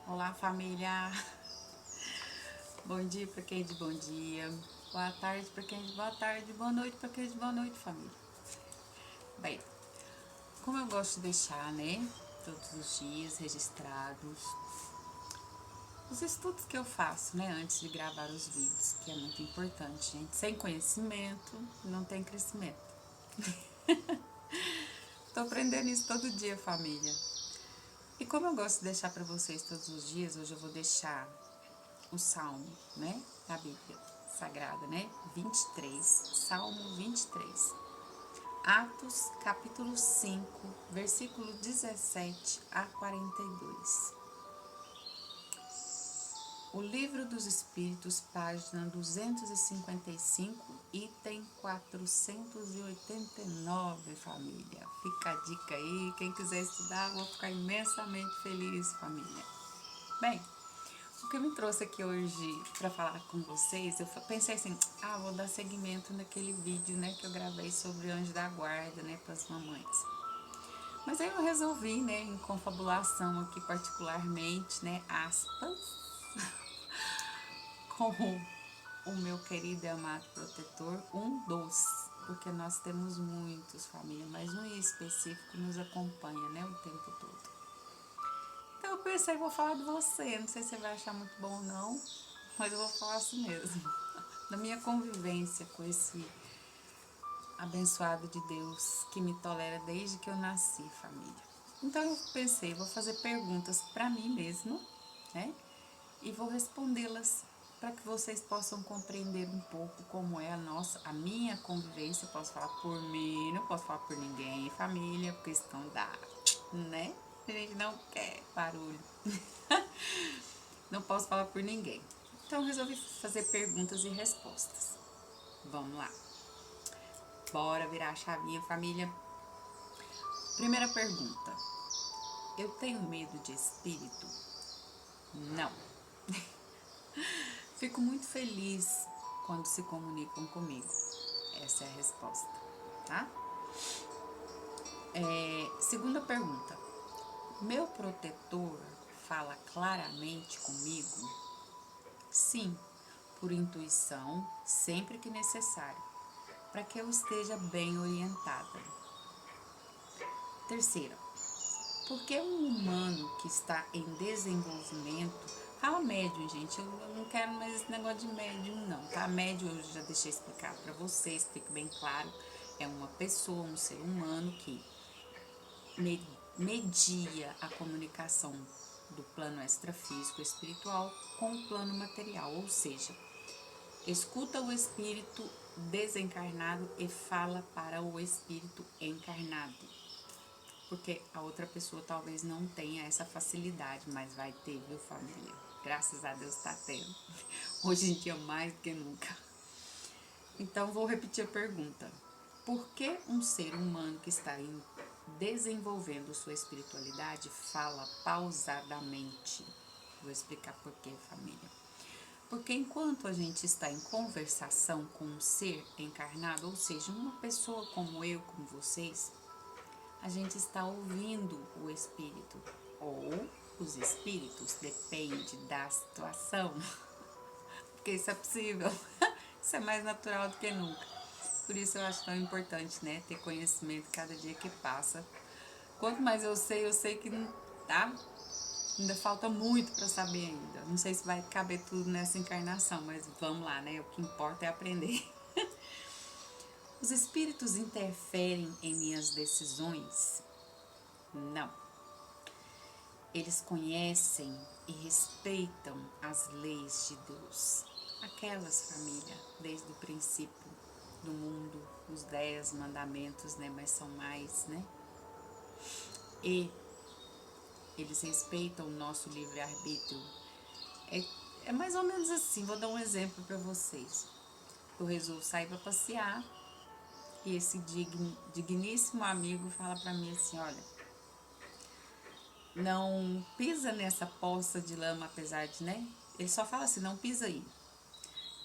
Olá, família. Bom dia para quem é de bom dia. Boa tarde para quem é de boa tarde. Boa noite para quem é de boa noite, família. Bem, como eu gosto de deixar, né, todos os dias registrados os estudos que eu faço, né, antes de gravar os vídeos, que é muito importante, gente. Sem conhecimento, não tem crescimento. Tô aprendendo isso todo dia, família. E como eu gosto de deixar para vocês todos os dias, hoje eu vou deixar o Salmo, né, da Bíblia Sagrada, né, 23, Salmo 23. Atos, capítulo 5, versículo 17 a 42. O Livro dos Espíritos, página 255, item 489, família. Fica a dica aí, quem quiser estudar, vou ficar imensamente feliz, família. Bem, o que me trouxe aqui hoje para falar com vocês, eu pensei assim, vou dar seguimento naquele vídeo, né, que eu gravei sobre o anjo da guarda, né, para as mamães. Mas aí eu resolvi, né, em confabulação aqui particularmente, né, aspas, com o meu querido e amado protetor, um dos, porque nós temos muitos, família, mas um em específico nos acompanha, né, o tempo todo. Então eu pensei, vou falar de você, não sei se você vai achar muito bom ou não, mas eu vou falar assim mesmo, da minha convivência com esse abençoado de Deus que me tolera desde que eu nasci, família. Então eu pensei, vou fazer perguntas para mim mesma, né? E vou respondê-las para que vocês possam compreender um pouco como é a minha convivência. Eu posso falar por mim, não posso falar por ninguém, família, por questão da, né? A gente não quer barulho. Não posso falar por ninguém. Então resolvi fazer perguntas e respostas. Vamos lá. Bora virar a chavinha, família. Primeira pergunta. Eu tenho medo de espírito? Não. Fico muito feliz quando se comunicam comigo. Essa é a resposta, tá? Segunda pergunta. Meu protetor fala claramente comigo? Sim, por intuição, sempre que necessário, para que eu esteja bem orientada. Terceira. Por que um humano que está em desenvolvimento, fala médium, gente, eu não quero mais esse negócio de médium não, tá? Médium eu já deixei explicar para vocês, fique bem claro, é uma pessoa, um ser humano que media a comunicação do plano extrafísico espiritual com o plano material, ou seja, escuta o espírito desencarnado e fala para o espírito encarnado. Porque a outra pessoa talvez não tenha essa facilidade, mas vai ter, viu, família? Graças a Deus tá tendo. Hoje em dia mais do que nunca. Então vou repetir a pergunta. Por que um ser humano que está desenvolvendo sua espiritualidade fala pausadamente? Vou explicar por quê, família. Porque enquanto a gente está em conversação com um ser encarnado, ou seja, uma pessoa como eu, como vocês, a gente está ouvindo o espírito ou os espíritos, depende da situação, porque isso é possível, isso é mais natural do que nunca. Por isso eu acho tão importante, né, ter conhecimento cada dia que passa. Quanto mais eu sei que não tá, ainda falta muito para saber ainda. Não sei se vai caber tudo nessa encarnação, mas vamos lá, né? O que importa é aprender. Os espíritos interferem em minhas decisões? Não. Eles conhecem e respeitam as leis de Deus. Aquelas, família, desde o princípio do mundo, os 10 mandamentos, né? Mas são mais, né? E eles respeitam o nosso livre-arbítrio. É mais ou menos assim, vou dar um exemplo para vocês. Eu resolvo sair para passear e esse digníssimo amigo fala para mim assim, olha, não pisa nessa poça de lama, apesar de, né? Ele só fala assim, não pisa aí.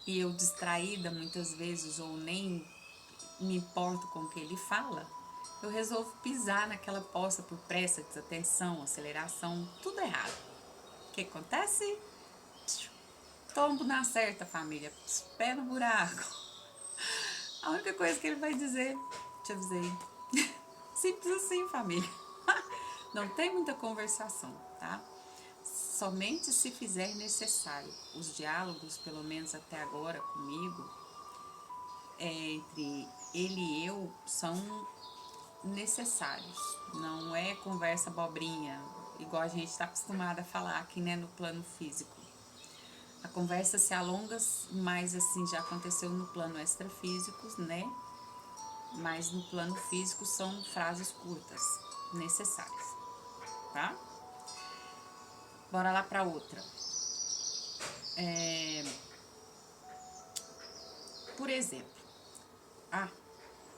E eu distraída muitas vezes ou nem me importo com o que ele fala, eu resolvo pisar naquela poça por pressa, desatenção, aceleração, tudo errado. O que acontece? Tombo na certa, família. Pé no buraco. A única coisa que ele vai dizer, te avisei. Simples assim, família. Não tem muita conversação, tá? Somente se fizer necessário. Os diálogos, pelo menos até agora comigo, entre ele e eu, são necessários. Não é conversa bobrinha, igual a gente está acostumada a falar aqui, né, no plano físico. A conversa se alonga, mas assim já aconteceu no plano extrafísico, né? Mas no plano físico são frases curtas, necessárias, tá? Bora lá para outra. Por exemplo,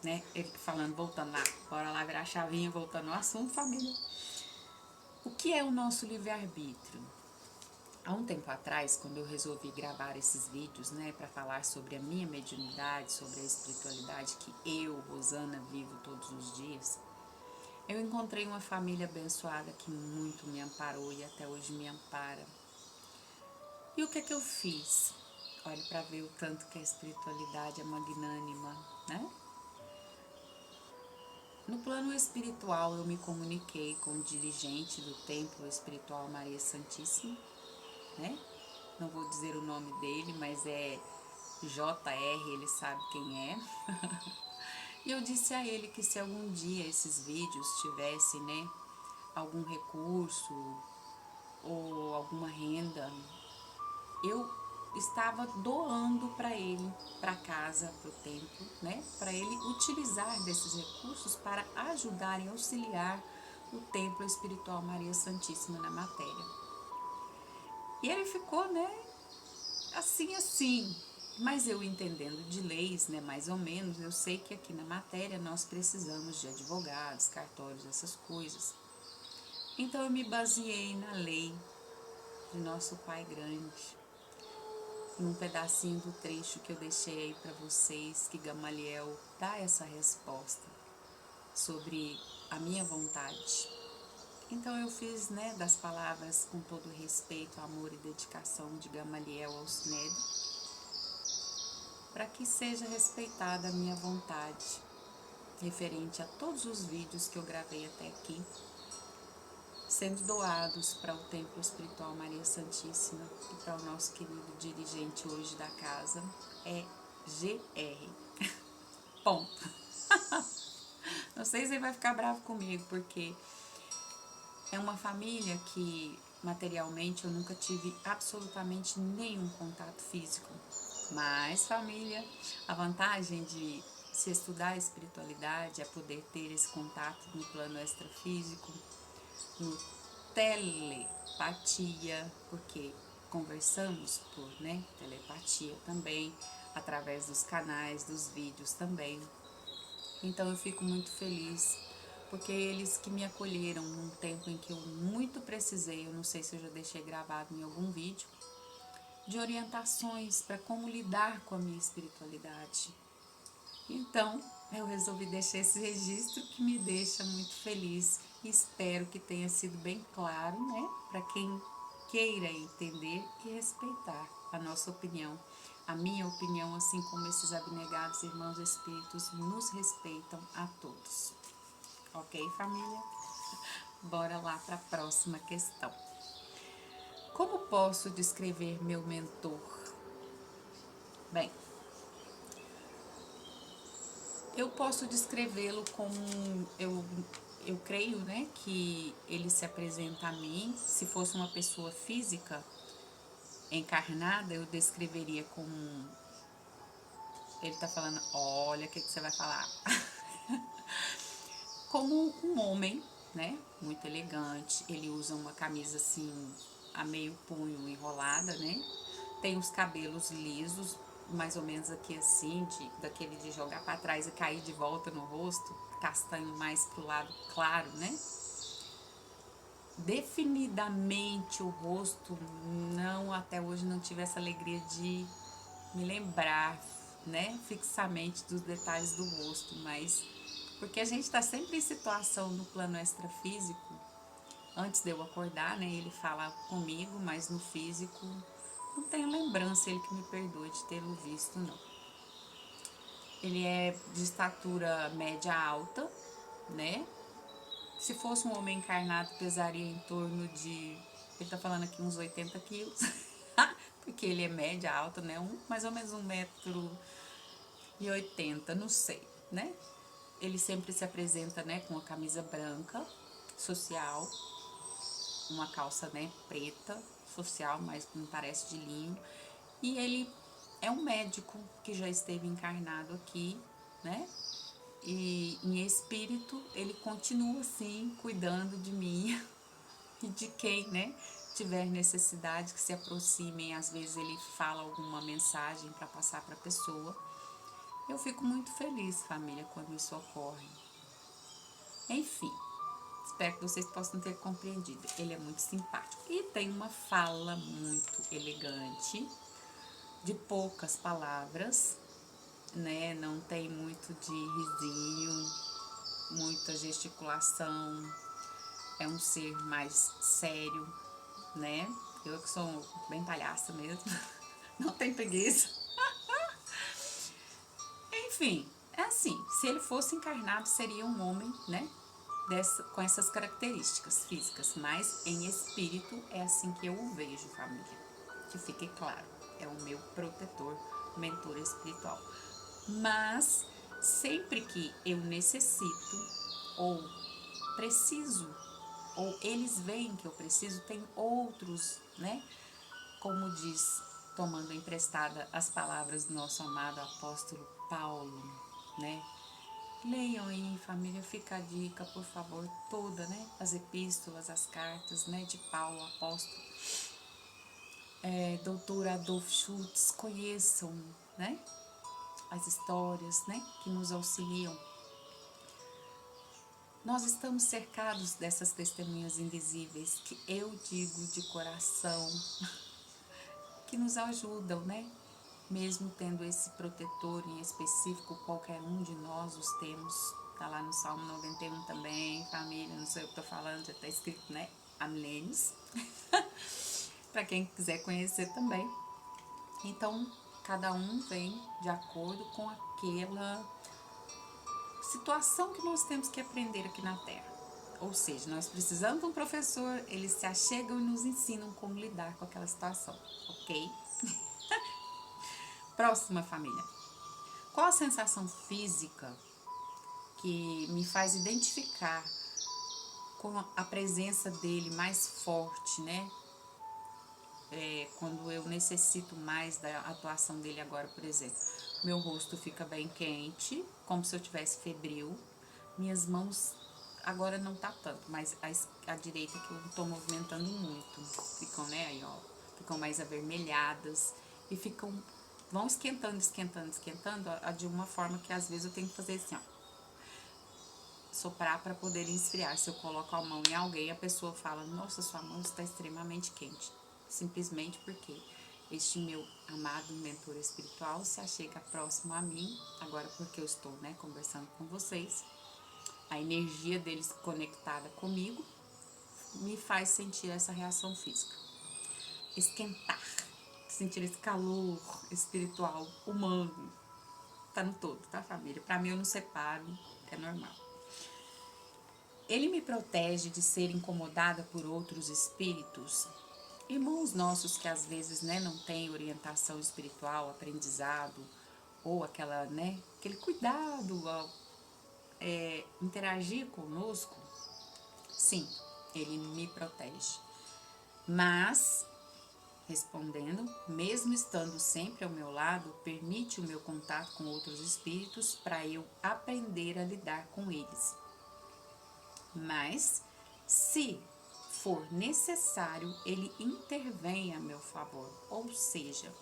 né? Ele falando, voltando lá, bora lá virar a chavinha, voltando ao assunto, família. O que é o nosso livre-arbítrio? Há um tempo atrás, quando eu resolvi gravar esses vídeos, né, para falar sobre a minha mediunidade, sobre a espiritualidade que eu, Rosana, vivo todos os dias, eu encontrei uma família abençoada que muito me amparou e até hoje me ampara. E o que é que eu fiz? Olha para ver o tanto que a espiritualidade é magnânima, né? No plano espiritual, eu me comuniquei com o dirigente do Templo Espiritual Maria Santíssima, né? Não vou dizer o nome dele, mas é JR, ele sabe quem é. E eu disse a ele que se algum dia esses vídeos tivessem, né, algum recurso ou alguma renda, eu estava doando para ele, para casa, para o templo, né, para ele utilizar desses recursos para ajudar e auxiliar o Templo Espiritual Maria Santíssima na matéria. E ele ficou, né, assim, mas eu entendendo de leis, né, mais ou menos, eu sei que aqui na matéria nós precisamos de advogados, cartórios, essas coisas. Então eu me baseei na lei de nosso Pai Grande, num pedacinho do trecho que eu deixei aí para vocês, que Gamaliel dá essa resposta sobre a minha vontade. Então eu fiz, né, das palavras com todo respeito, amor e dedicação de Gamaliel ao Sinédrio, para que seja respeitada a minha vontade, referente a todos os vídeos que eu gravei até aqui, sendo doados para o Templo Espiritual Maria Santíssima e para o nosso querido dirigente hoje da casa, é GR. Ponto. Não sei se ele vai ficar bravo comigo, porque é uma família que materialmente eu nunca tive absolutamente nenhum contato físico. Mas, família, a vantagem de se estudar a espiritualidade é poder ter esse contato no plano extrafísico, no telepatia, porque conversamos por, né, telepatia também, através dos canais, dos vídeos também. Então eu fico muito feliz, porque eles que me acolheram num tempo em que eu muito precisei, eu não sei se eu já deixei gravado em algum vídeo, de orientações para como lidar com a minha espiritualidade. Então, eu resolvi deixar esse registro que me deixa muito feliz e espero que tenha sido bem claro, né, para quem queira entender e respeitar a nossa opinião. A minha opinião, assim como esses abnegados irmãos espíritos, nos respeitam a todos. Ok, família? Bora lá para a próxima questão. Como posso descrever meu mentor? Bem, eu posso descrevê-lo como eu creio, né, que ele se apresenta a mim. Se fosse uma pessoa física encarnada, eu descreveria como ele tá falando, olha o que você vai falar. Como um homem, né, muito elegante. Ele usa uma camisa assim a meio punho enrolada, né? Tem os cabelos lisos, mais ou menos aqui assim, daquele de jogar para trás e cair de volta no rosto, castanho mais pro lado claro, né? Definidamente o rosto, não, até hoje não tive essa alegria de me lembrar, né, fixamente dos detalhes do rosto, mas porque a gente está sempre em situação no plano extrafísico Antes de eu acordar, né, ele fala comigo, mas no físico não tenho lembrança, ele que me perdoe de tê-lo visto, não. Ele é de estatura média alta, né? Se fosse um homem encarnado, pesaria em torno de... Ele tá falando aqui uns 80 quilos, porque ele é média alta, né? Mais ou menos 1,80 m, não sei, né? Ele sempre se apresenta, né, com uma camisa branca, social, uma calça, né, preta, social, mas não parece de linho. E ele é um médico que já esteve encarnado aqui, né? E em espírito ele continua assim, cuidando de mim e de quem, né, tiver necessidade que se aproximem. Às vezes ele fala alguma mensagem para passar para a pessoa. Eu fico muito feliz, família, quando isso ocorre. Enfim, espero que vocês possam ter compreendido. Ele é muito simpático e tem uma fala muito elegante, de poucas palavras, né? Não tem muito de risinho, muita gesticulação. É um ser mais sério, né? Eu que sou bem palhaça mesmo, não tem preguiça. Enfim, é assim, se ele fosse encarnado, seria um homem, né? Com essas características físicas, mas em espírito é assim que eu o vejo, família. Que fique claro, é o meu protetor, mentor espiritual. Mas sempre que eu necessito ou preciso, ou eles veem que eu preciso, tem outros, né? Como diz, tomando emprestada as palavras do nosso amado apóstolo Paulo, né? Leiam aí, família, fica a dica, por favor, toda, né? As epístolas, as cartas, né? De Paulo, apóstolo. Doutor Adolf Schultz, conheçam, né? As histórias, né? Que nos auxiliam. Nós estamos cercados dessas testemunhas invisíveis que eu digo de coração, que nos ajudam, né? Mesmo tendo esse protetor em específico, qualquer um de nós os temos. Tá lá no Salmo 91 também, família, não sei o que eu tô falando, já tá escrito, né? Há milênios. Para quem quiser conhecer também. Então, cada um vem de acordo com aquela situação que nós temos que aprender aqui na Terra. Ou seja, nós precisamos de um professor, eles se achegam e nos ensinam como lidar com aquela situação, ok? Próxima, família. Qual a sensação física que me faz identificar com a presença dele mais forte, né? Quando eu necessito mais da atuação dele agora, por exemplo. Meu rosto fica bem quente, como se eu tivesse febril. Minhas mãos, agora não tá tanto, mas a direita que eu tô movimentando muito. Ficam, né, aí, ó, ficam mais avermelhadas e vão esquentando, de uma forma que às vezes eu tenho que fazer assim, ó. Soprar para poder esfriar. Se eu coloco a mão em alguém, a pessoa fala, nossa, sua mão está extremamente quente. Simplesmente porque este meu amado mentor espiritual se achega próximo a mim, agora porque eu estou, né, conversando com vocês. A energia deles conectada comigo me faz sentir essa reação física. Esquentar, sentir esse calor espiritual, humano. Tá no todo, tá, família? Pra mim eu não separo, é normal. Ele me protege de ser incomodada por outros espíritos. Irmãos nossos que às vezes, né, não têm orientação espiritual, aprendizado, ou aquele cuidado ao interagir conosco, sim, ele me protege. Mas, respondendo, mesmo estando sempre ao meu lado, permite o meu contato com outros espíritos para eu aprender a lidar com eles. Mas, se for necessário, ele intervém a meu favor. Ou seja,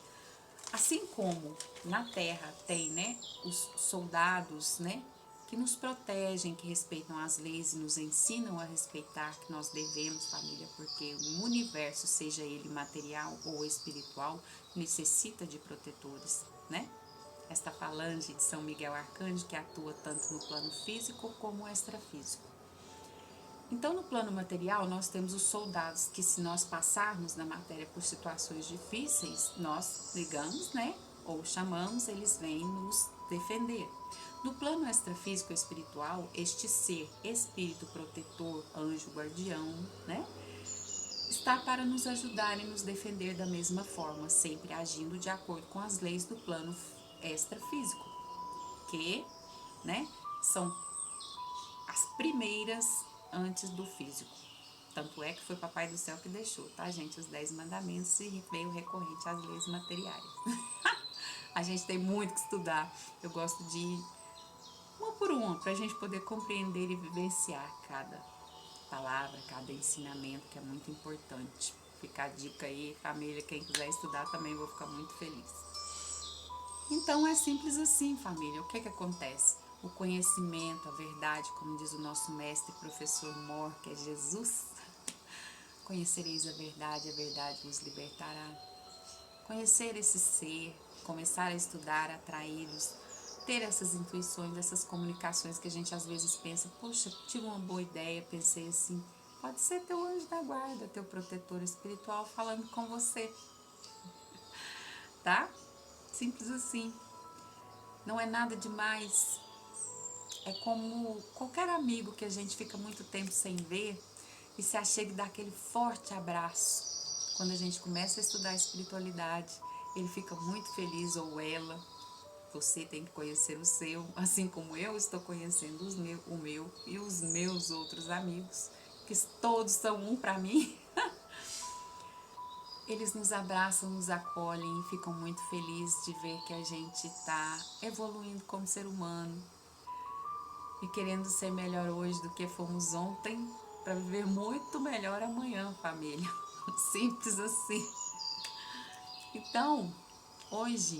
assim como na Terra tem, né, os soldados, né, que nos protegem, que respeitam as leis e nos ensinam a respeitar, que nós devemos, família, porque o universo, seja ele material ou espiritual, necessita de protetores, né? Esta falange de São Miguel Arcanjo que atua tanto no plano físico como extrafísico. Então, no plano material, nós temos os soldados que, se nós passarmos na matéria por situações difíceis, nós ligamos, né? Ou chamamos, eles vêm nos defender. No plano extrafísico espiritual, este ser, espírito protetor, anjo guardião, né? Está para nos ajudar e nos defender da mesma forma, sempre agindo de acordo com as leis do plano extrafísico, que, né, são as primeiras antes do físico. Tanto é que foi Papai do Céu que deixou, tá, gente? Os 10 mandamentos e veio recorrente às leis materiais. A gente tem muito que estudar. Eu gosto de ir uma por uma, para a gente poder compreender e vivenciar cada palavra, cada ensinamento, que é muito importante. Fica a dica aí, família, quem quiser estudar também, vou ficar muito feliz. Então é simples assim, família. O que acontece? O conhecimento, a verdade, como diz o nosso mestre e professor mor, que é Jesus. Conhecereis a verdade vos libertará. Conhecer esse ser, começar a estudar, atraí-los, ter essas intuições, essas comunicações que a gente às vezes pensa, poxa, tive uma boa ideia, pensei assim, pode ser teu anjo da guarda, teu protetor espiritual falando com você, tá? Simples assim. Não é nada demais. É como qualquer amigo que a gente fica muito tempo sem ver e se achega e dá aquele forte abraço. Quando a gente começa a estudar a espiritualidade, ele fica muito feliz, ou ela. Você tem que conhecer o seu, assim como eu estou conhecendo o meu e os meus outros amigos, que todos são um para mim. Eles nos abraçam, nos acolhem e ficam muito felizes de ver que a gente está evoluindo como ser humano e querendo ser melhor hoje do que fomos ontem, para viver muito melhor amanhã, família. Simples assim. Então, hoje,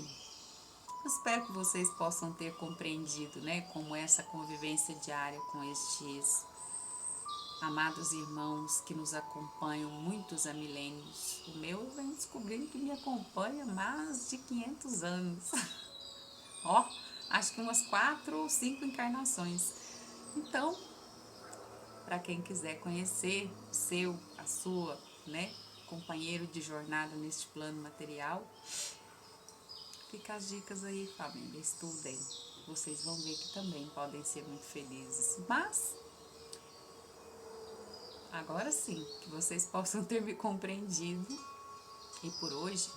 eu espero que vocês possam ter compreendido, né, como essa convivência diária com estes amados irmãos que nos acompanham muitos há milênios. O meu vem descobrindo que me acompanha há mais de 500 anos. Ó, acho que umas 4 ou 5 encarnações. Então, para quem quiser conhecer o seu, a sua, né, companheiro de jornada neste plano material, fica as dicas aí, família, estudem. Vocês vão ver que também podem ser muito felizes. Mas, agora sim, que vocês possam ter me compreendido. E por hoje,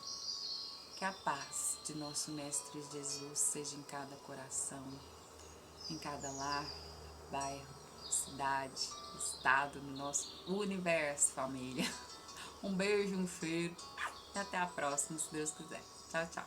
que a paz de nosso Mestre Jesus seja em cada coração, em cada lar, bairro, cidade, estado, no nosso universo, família. Um beijo, um cheiro e até a próxima, se Deus quiser. Tchau, tchau.